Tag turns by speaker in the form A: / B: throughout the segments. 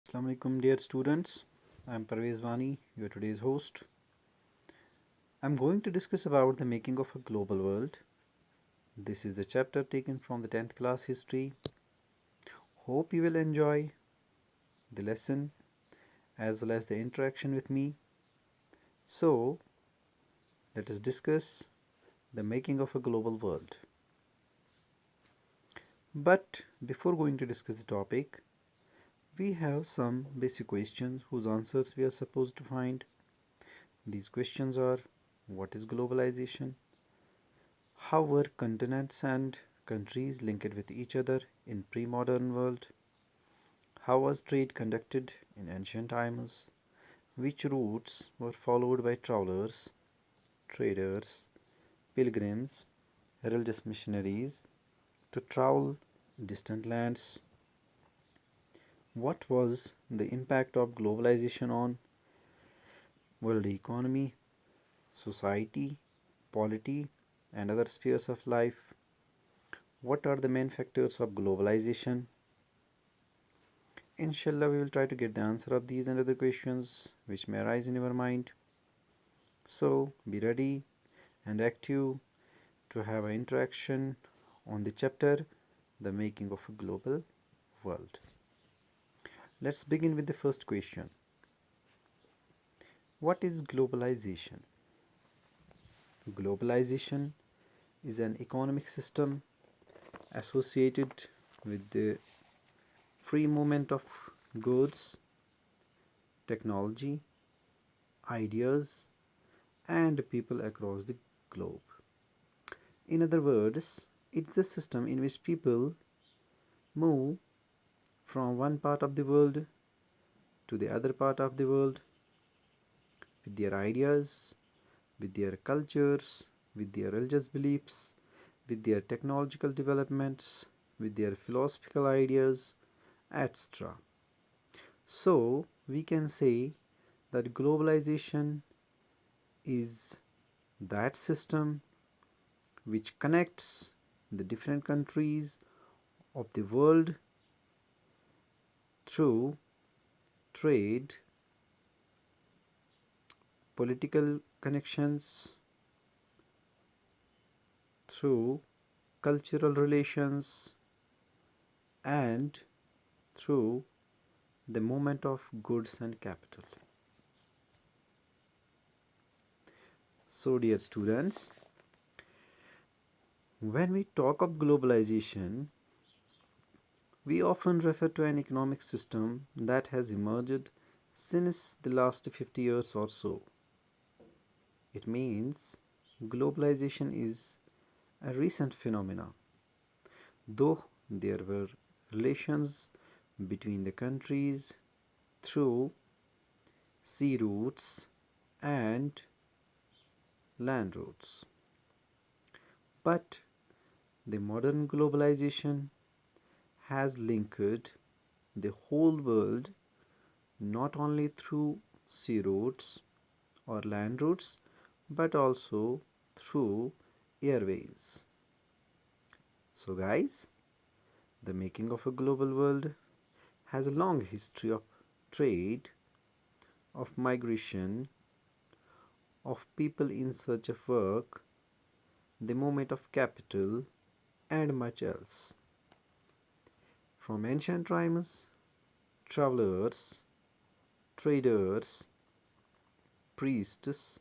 A: Assalamu alaikum dear students. I am Parvez Vani, your today's host. I am going to discuss about the making of a global world. This is the chapter taken from the 10th class history. Hope you will enjoy the lesson as well as the interaction with me. So, let us discuss the making of a global world. But before going to discuss the topic, we have some basic questions whose answers we are supposed to find. These questions are: what is globalization? How were continents and countries linked with each other in pre-modern world? How was trade conducted in ancient times? Which routes were followed by travelers, traders, pilgrims, religious missionaries to travel distant lands? What was the impact of globalization on world economy, society, polity, and other spheres of life? What are the main factors of globalization? Inshallah, we will try to get the answer of these and other questions which may arise in your mind. So, be ready and active to have an interaction on the chapter The Making of a Global World. Let's begin with the first question. What is globalization? Globalization is an economic system associated with the free movement of goods, technology, ideas, and people across the globe. In other words, it's a system in which people move from one part of the world to the other part of the world with their ideas, with their cultures, with their religious beliefs, with their technological developments, with their philosophical ideas, etc. So, we can say that globalization is that system which connects the different countries of the world through trade, political connections, through cultural relations, and through the movement of goods and capital. So, dear students, when we talk of globalization, we often refer to an economic system that has emerged since the last 50 years or so. It means globalization is a recent phenomenon, though there were relations between the countries through sea routes and land routes. But the modern globalization has linked the whole world not only through sea routes or land routes but also through airways. So, guys, the making of a global world has a long history of trade, of migration, of people in search of work, the movement of capital, and much else. From ancient times, travelers, traders, priests,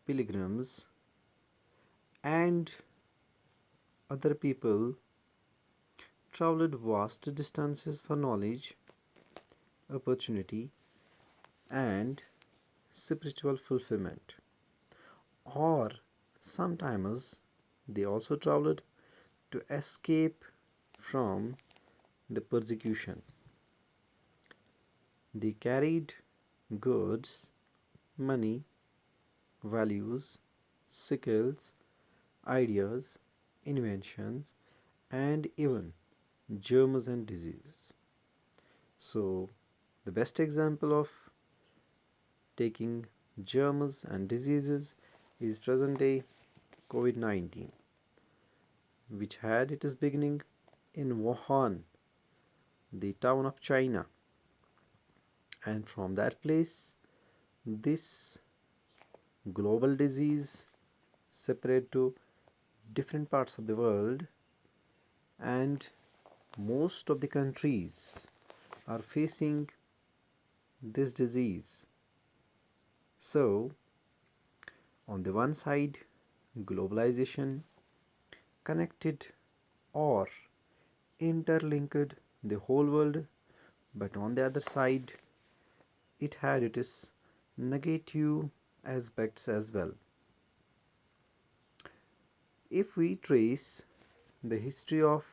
A: pilgrims, and other people traveled vast distances for knowledge, opportunity, and spiritual fulfillment. Or sometimes they also traveled to escape from the persecution. They carried goods, money, values, skills, ideas, inventions, and even germs and diseases. So, the best example of taking germs and diseases is present day COVID-19, which had its beginning in Wuhan, the town of China. And from that place, this global disease separate to different parts of the world, and most of the countries are facing this disease. So, on the one side, globalization connected or interlinked the whole world, but on the other side, it had its negative aspects as well. If we trace the history of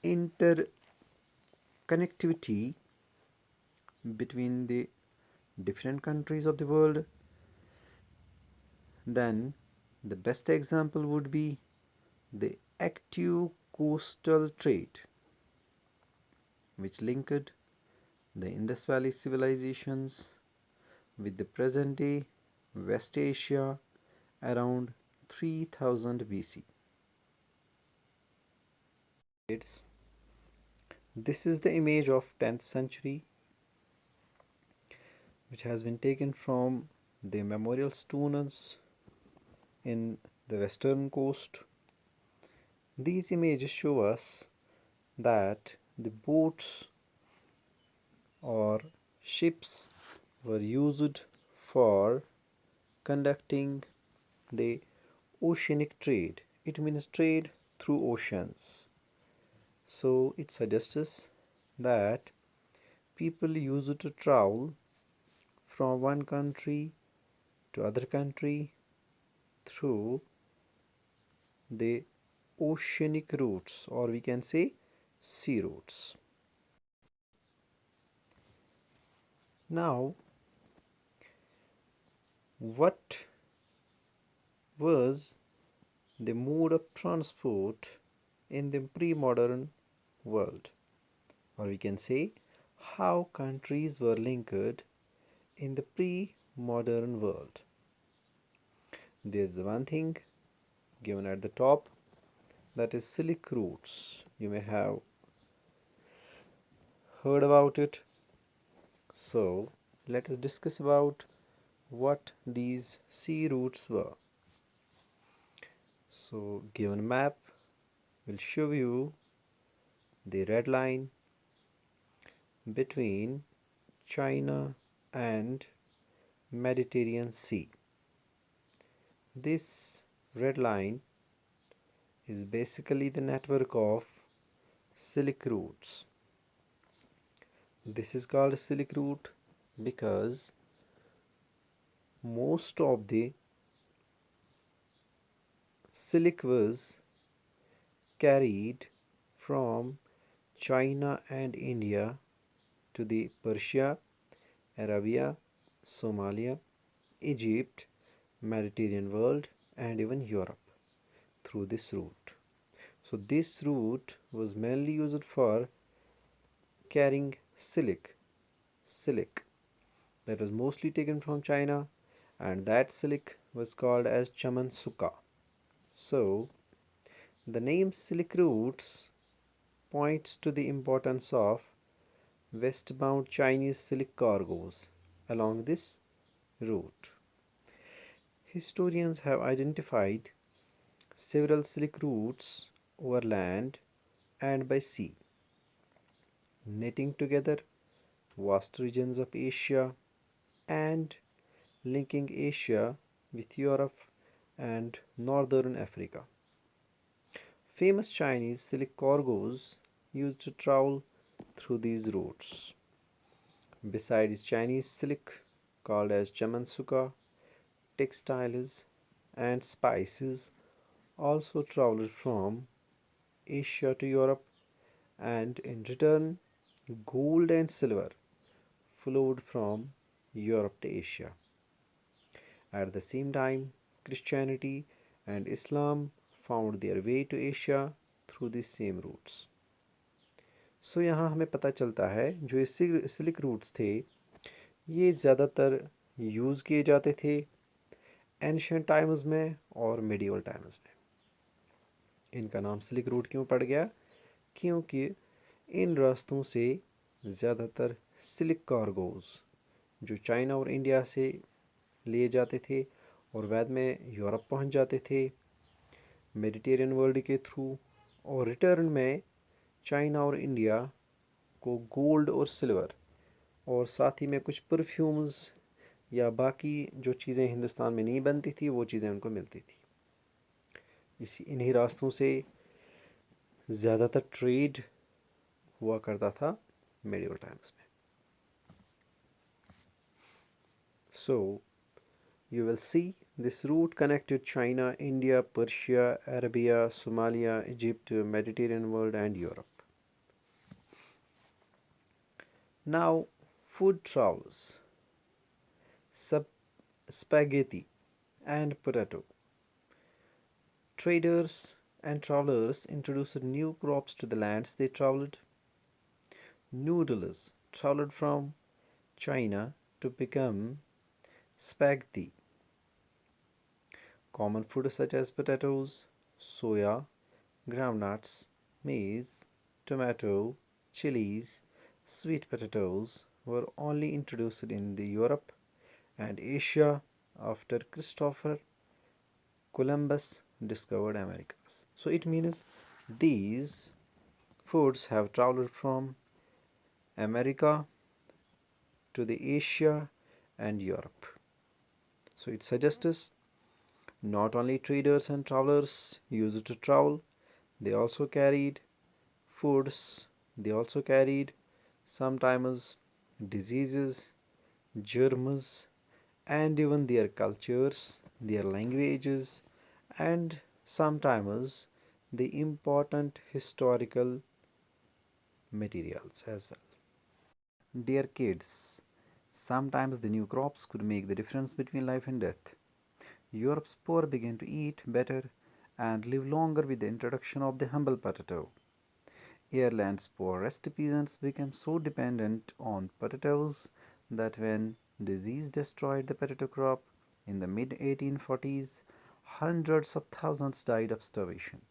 A: interconnectivity between the different countries of the world, then the best example would be the active coastal trade, which linked the Indus Valley civilizations with the present day West Asia around 3000 BC. This is the image of 10th century, which has been taken from the memorial stones in the western coast. These images show us that the boats or ships were used for conducting the oceanic trade. It means trade through oceans. So it suggests that people used to travel from one country to other country through the oceanic routes, or we can say sea routes. Now, what was the mode of transport in the pre-modern world, or we can say how countries were linked in the pre-modern world? There's one thing given at the top, that is Silk routes. You may have heard about it. So let us discuss about what these sea routes were. So given map will show you the red line between China and Mediterranean Sea. This red line is basically the network of Silk routes. This is called Silk route because most of the silk was carried from China and India to the Persia, Arabia, Somalia, Egypt, Mediterranean world, and even Europe through this route. So this route was mainly used for carrying silk that was mostly taken from China, and that silk was called as chaman suka. So the name Silk routes points to the importance of westbound Chinese silk cargoes along this route. Historians have identified several silk routes over land and by sea, knitting together vast regions of Asia and linking Asia with Europe and northern Africa. Famous Chinese silk cargoes used to travel through these routes. Besides Chinese silk, called as chamansuka, textiles and spices also traveled from Asia to Europe, and in return, gold and silver flowed from Europe to Asia. At the same time, Christianity and Islam found their way to Asia through these same routes. सो यहाँ हमें पता चलता है जो ये silk roots थे ये ज़्यादातर यूज़ किए जाते थे एंशियंट टाइम्स में और मिडिवल टाइम्स में। इनका नाम सिल्क रूट क्यों पड़ गया? क्योंकि इन रास्तों से ज़्यादातर सिल्क कार्गोज जो चाइना और इंडिया से लिए जाते थे और बाद में यूरोप पहुंच जाते थे मेडिटेरियन वर्ल्ड के थ्रू, और रिटर्न में चाइना और इंडिया को गोल्ड और सिल्वर और साथ ही में कुछ परफ्यूम्स या बाकी जो चीज़ें हिंदुस्तान में नहीं बनती थी वो चीज़ें उनको मिलती थी। इसी इन्हीं रास्तों से ज़्यादातर ट्रेड हुआ करता था मेडिवल टाइम्स में। So you will see this route connected China, India, Persia, Arabia, Somalia, Egypt, Mediterranean world and Europe. Now food travels, spaghetti and potato. Traders and travelers introduced new crops to the lands they traveled. Noodles traveled from China to become spaghetti. Common foods such as potatoes, soya, groundnuts, maize, tomato, chilies, sweet potatoes were only introduced in the Europe and Asia after Christopher Columbus discovered Americas. So it means these foods have traveled from America to the Asia and Europe. So it suggests not only traders and travelers used to travel, they also carried foods, they also carried sometimes diseases, germs, and even their cultures, their languages, and sometimes the important historical materials as well. Dear kids, sometimes the new crops could make the difference between life and death. Europe's poor began to eat better and live longer with the introduction of the humble potato. Ireland's poorest peasants became so dependent on potatoes that when disease destroyed the potato crop in the mid 1840s, hundreds of thousands died of starvation.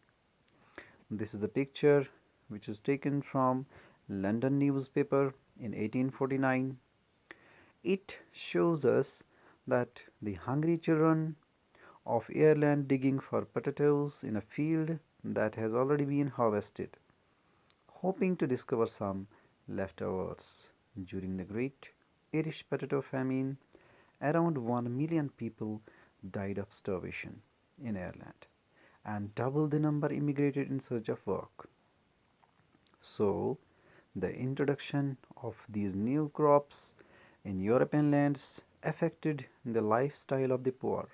A: This is a picture which is taken from London newspaper in 1849. It shows us that the hungry children of Ireland digging for potatoes in a field that has already been harvested, hoping to discover some leftovers. During the Great Irish Potato Famine, around 1 million people died of starvation in Ireland, and double the number immigrated in search of work. So, the introduction of these new crops in European lands affected the lifestyle of the poor.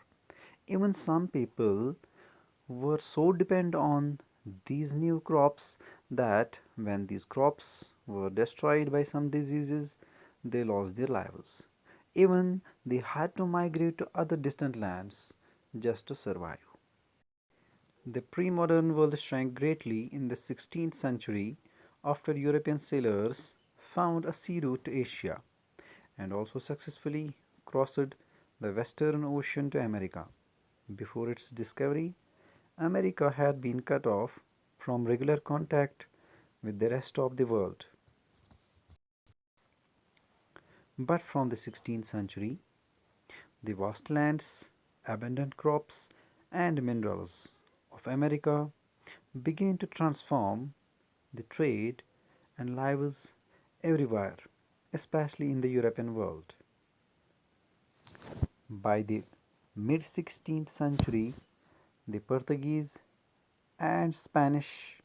A: Even some people were so dependent on these new crops that when these crops were destroyed by some diseases, they lost their lives. Even they had to migrate to other distant lands just to survive. The pre-modern world shrank greatly in the 16th century after European sailors found a sea route to Asia and also successfully crossed the Western Ocean to America. Before its discovery, America had been cut off from regular contact with the rest of the world. But from the 16th century, the vast lands, abundant crops, and minerals of America began to transform the trade and lives everywhere, especially in the European world. By the mid 16th century, the Portuguese and Spanish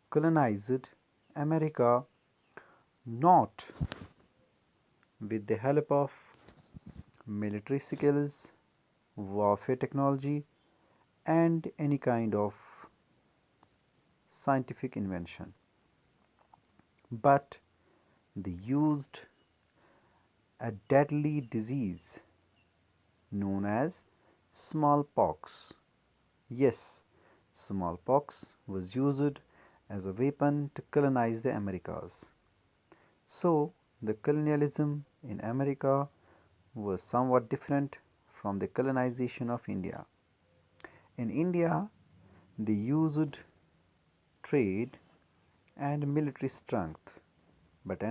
A: colonized America not with the help of military skills, warfare technology, and any kind of scientific invention, but they used a deadly disease known as smallpox. Yes, smallpox was used as a weapon to colonize the Americas. So, the colonialism in America was somewhat different from the colonization of India. In India, they used trade and military strength. But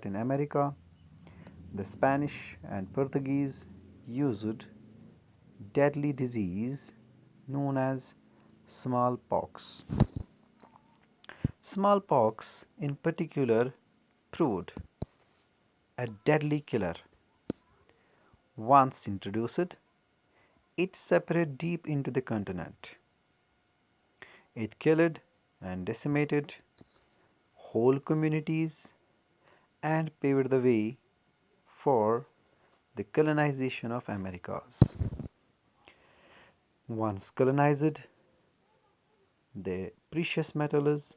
A: in America, the Spanish and Portuguese used deadly disease known as smallpox. Smallpox, in particular, proved a deadly killer. Once introduced, it spread deep into the continent. It killed and decimated whole communities and paved the way for the colonization of Americas. Once colonized, the precious metals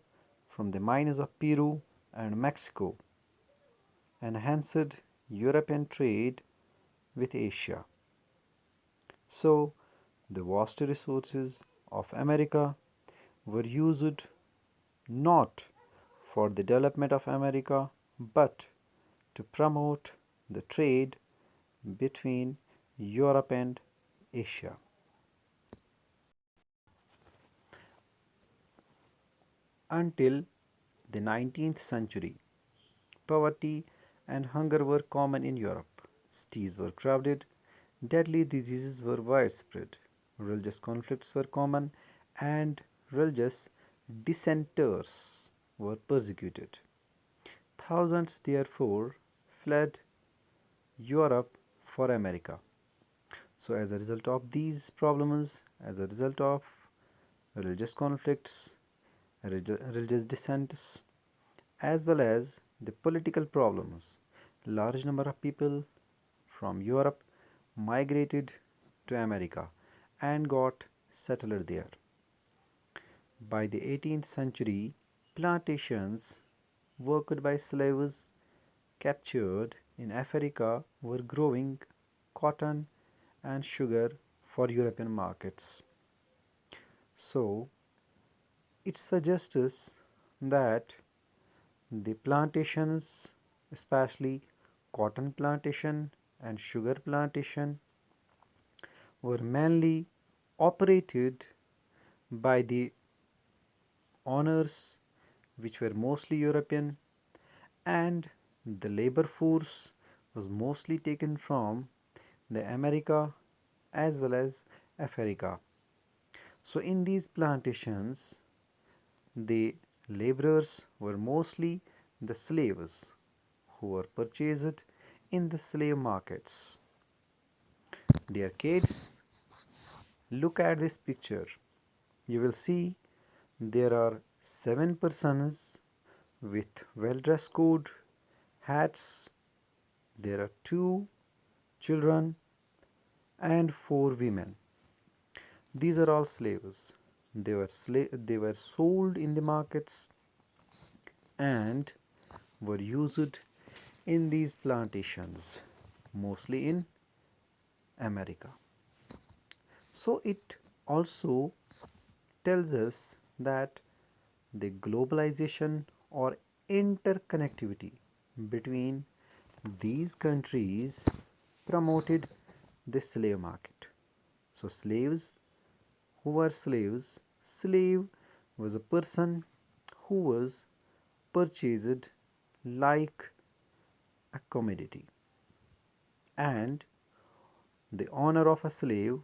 A: from the mines of Peru and Mexico enhanced European trade with Asia. So, the vast resources of America were used not for the development of America but to promote the trade between Europe and Asia. Until the 19th century, poverty and hunger were common in Europe. Cities were crowded, deadly diseases were widespread, religious conflicts were common, and religious dissenters were persecuted. Thousands therefore fled Europe for America. So, as a result of these problems, as a result of religious conflicts, religious dissents, as well as the political problems, large number of people from Europe migrated to America and got settled there. By the 18th century, plantations worked by slaves captured in Africa were growing cotton and sugar for European markets. So, it suggests that the plantations, especially cotton plantation and sugar plantation, were mainly operated by the owners, which were mostly European, and the labor force was mostly taken from the America as well as Africa. So, in these plantations, the laborers were mostly the slaves who were purchased in the slave markets. Dear kids, look at this picture. You will see there are 7 persons with well dressed code, hats. There are 2 children and 4 women. These are all slaves. They were sold in the markets and were used in these plantations, mostly in America. So it also tells us that the globalization or interconnectivity between these countries promoted the slave market. So slaves, who were slaves? Slave was a person who was purchased like a commodity, and the owner of a slave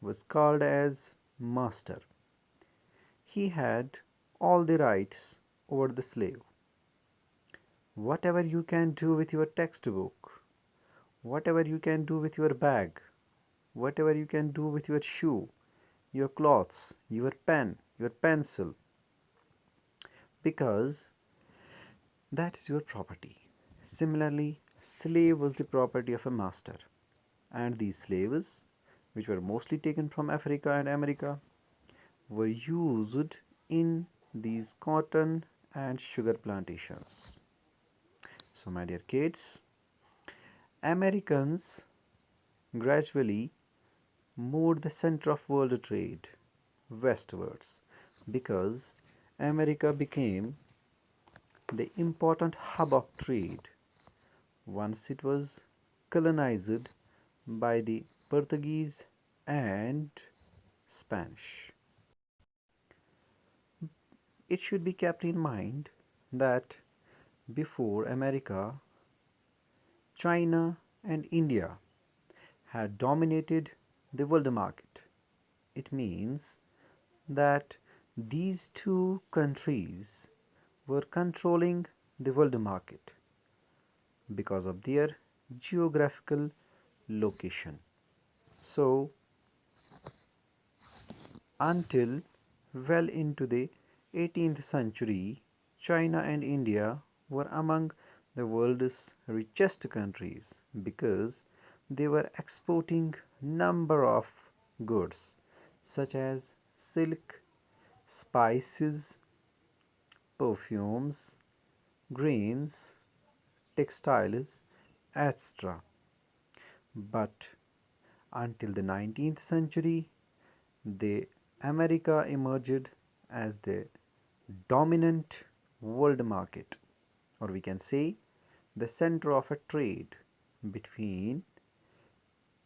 A: was called as master. He had all the rights over the slave. Whatever you can do with your textbook, whatever you can do with your bag, whatever you can do with your shoe, your clothes, your pen, your pencil, because that is your property. Similarly, slave was the property of a master, and these slaves, which were mostly taken from Africa and America, were used in these cotton and sugar plantations. So, my dear kids, Americans gradually moved the center of world trade westwards because America became the important hub of trade once it was colonized by the Portuguese and Spanish. It should be kept in mind that Before America, China and India had dominated the world market. It means that these two countries were controlling the world market because of their geographical location. So, until well into the 18th century, China and India were among the world's richest countries because they were exporting number of goods such as silk, spices, perfumes, grains, textiles, etc. But until the 19th century, the America emerged as the dominant world market, or we can say the center of a trade between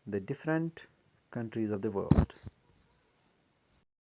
A: the different countries of the world.